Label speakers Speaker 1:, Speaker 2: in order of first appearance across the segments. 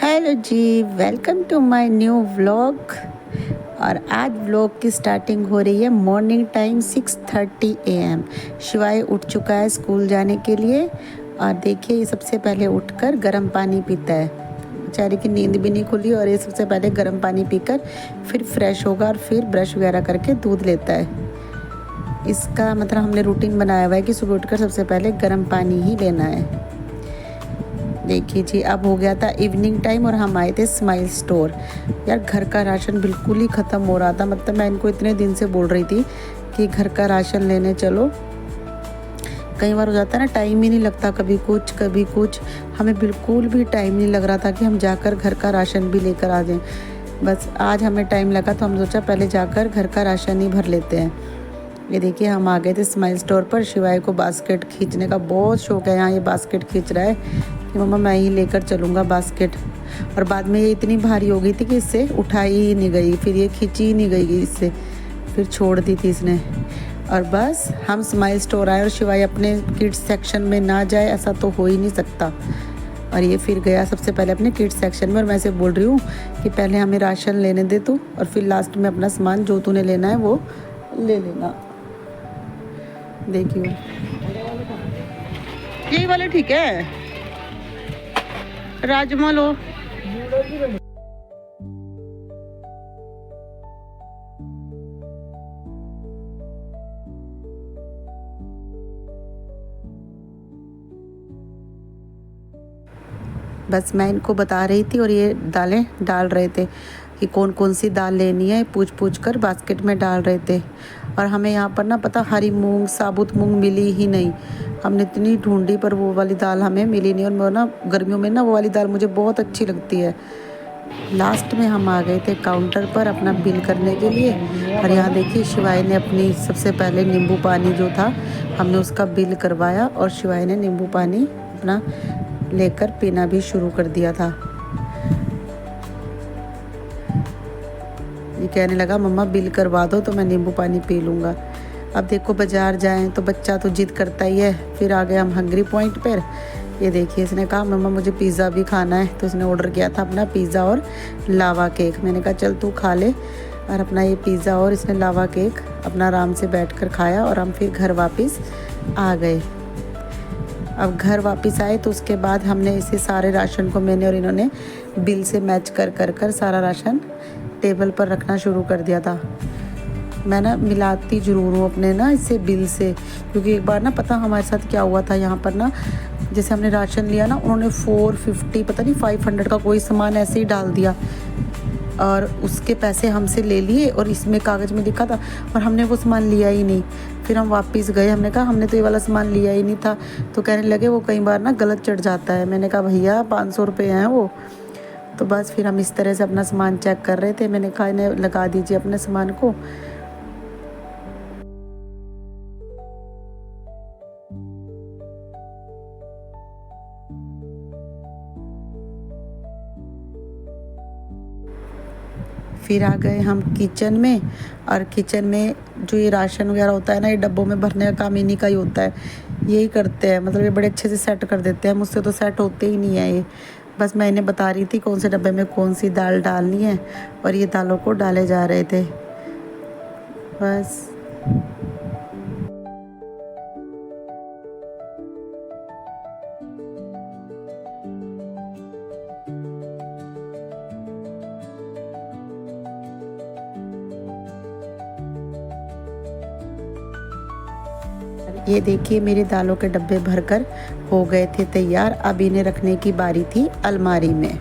Speaker 1: Hello ji, welcome to my new vlog. और आज vlog की स्टार्टिंग हो रही है मॉर्निंग टाइम 6:30 AM। शिवाय उठ चुका है स्कूल जाने के लिए और देखिए ये सबसे पहले उठकर गर्म पानी पीता है। बेचारे की नींद भी नहीं खुली और ये सबसे पहले गर्म पानी पीकर फिर फ्रेश होगा और फिर ब्रश वगैरह करके दूध लेता है। इसका मतलब हमने रूटीन बनाया हुआ है कि सुबह उठकर सबसे पहले गर्म पानी ही लेना है। देखिए जी, अब हो गया था इवनिंग टाइम और हम आए थे स्माइल स्टोर। यार घर का राशन बिल्कुल ही ख़त्म हो रहा था। मतलब मैं इनको इतने दिन से बोल रही थी कि घर का राशन लेने चलो। कई बार हो जाता है ना, टाइम ही नहीं लगता, कभी कुछ। हमें बिल्कुल भी टाइम नहीं लग रहा था कि हम जाकर घर का राशन भी लेकर आ जाएं। बस आज हमें टाइम लगा तो हम सोचा पहले जाकर घर का राशन ही भर लेते हैं। ये देखिए हम आ गए थे स्माइल स्टोर पर। शिवाय को बास्केट खींचने का बहुत शौक है। यहाँ ये बास्केट खींच रहा है कि मम्मा मैं ही लेकर चलूँगा बास्केट। और बाद में ये इतनी भारी हो गई थी कि इससे उठाई ही नहीं गई, फिर ये खींची ही नहीं गई इससे, फिर छोड़ दी थी इसने। और बस हम स्माइल स्टोर आए और शिवाय अपने किड्स सेक्शन में ना जाए ऐसा तो हो ही नहीं सकता। और ये फिर गया सबसे पहले अपने किड्स सेक्शन में। और मैं से बोल रही हूँ कि पहले हमें राशन लेने दे तू और फिर लास्ट में अपना सामान जो तूने लेना है वो ले लेना। देखियो यही वाले ठीक है, राजमा लो। बस मैं इनको बता रही थी और ये दालें डाल रहे थे कि कौन कौन सी दाल लेनी है, पूछ कर बास्केट में डाल रहे थे। और हमें यहाँ पर ना पता हरी मूंग साबुत मूंग मिली ही नहीं। हमने इतनी ढूंढी पर वो वाली दाल हमें मिली नहीं। और मैं ना गर्मियों में ना वो वाली दाल मुझे बहुत अच्छी लगती है। लास्ट में हम आ गए थे काउंटर पर अपना बिल करने के लिए। और यहाँ देखिए शिवाय ने अपनी सबसे पहले नींबू पानी जो था हमने उसका बिल करवाया और शिवाय ने नींबू पानी अपना लेकर पीना भी शुरू कर दिया था। ये कहने लगा मम्मा बिल करवा दो तो मैं नींबू पानी पी लूँगा। अब देखो बाज़ार जाएं तो बच्चा तो जिद करता ही है। फिर आ गए हम हंगरी पॉइंट पर। ये देखिए इसने कहा मम्मा मुझे पिज़्ज़ा भी खाना है, तो इसने ऑर्डर किया था अपना पिज़्ज़ा और लावा केक। मैंने कहा चल तू खा ले। और अपना ये पिज़्ज़ा और इसने लावा केक अपना आराम से बैठकर खाया और हम फिर घर वापस आ गए। अब घर वापस आए तो उसके बाद हमने इसे सारे राशन को मैंने और इन्होंने बिल से मैच कर सारा राशन टेबल पर रखना शुरू कर दिया था। मैं ना मिलाती ज़रूर हूँ अपने ना इससे बिल से, क्योंकि एक बार ना पता हमारे साथ क्या हुआ था। यहाँ पर ना जैसे हमने राशन लिया ना, उन्होंने 450 पता नहीं 500 का कोई सामान ऐसे ही डाल दिया और उसके पैसे हमसे ले लिए और इसमें कागज़ में लिखा था और हमने वो सामान लिया ही नहीं। फिर हम वापस गए, हमने कहा हमने तो ये वाला सामान लिया ही नहीं था। तो कहने लगे वो कई बार ना गलत चढ़ जाता है। मैंने कहा भैया 500 रुपये हैं वो। तो बस फिर हम इस तरह से अपना सामान चेक कर रहे थे। मैंने कहा इन्हें लगा दीजिए अपने सामान को। फिर आ गए हम किचन में। और किचन में जो ये राशन वगैरह होता है ना, ये डब्बों में भरने का काम इन्हीं का ही होता है। यही करते हैं, मतलब ये बड़े अच्छे से सेट कर देते हैं। मुझसे तो सेट होते ही नहीं है ये। बस मैं इन्हें बता रही थी कौन से डब्बे में कौन सी दाल डालनी है और ये दालों को डाले जा रहे थे बस। ये देखिए मेरे दालों के डब्बे भरकर हो गए थे तैयार। अब इन्हें रखने की बारी थी अलमारी में।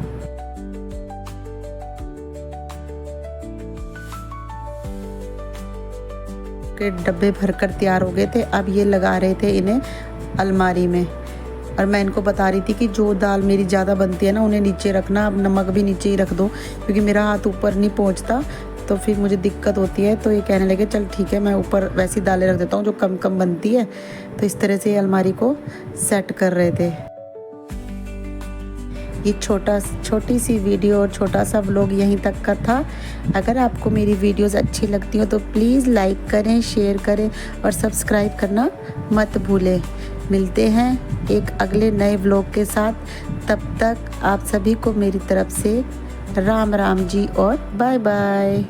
Speaker 1: के डब्बे भरकर तैयार हो गए थे। अब ये लगा रहे थे इन्हें अलमारी में। और मैं इनको बता रही थी कि जो दाल मेरी ज़्यादा बनती है ना उन्हें नीचे रखना, अब नमक भी नीचे ही रख दो क्योंकि मेरा हाथ ऊपर नहीं पहुंचता तो फिर मुझे दिक्कत होती है। तो ये कहने लगे चल ठीक है मैं ऊपर वैसी दालें रख देता हूँ जो कम कम बनती है। तो इस तरह से ये अलमारी को सेट कर रहे थे। ये छोटी सी वीडियो और छोटा सा व्लॉग यहीं तक का था। अगर आपको मेरी वीडियोस अच्छी लगती हो तो प्लीज़ लाइक करें, शेयर करें और सब्सक्राइब करना मत भूलें। मिलते हैं एक अगले नए व्लॉग के साथ। तब तक आप सभी को मेरी तरफ से राम राम जी और बाय बाय।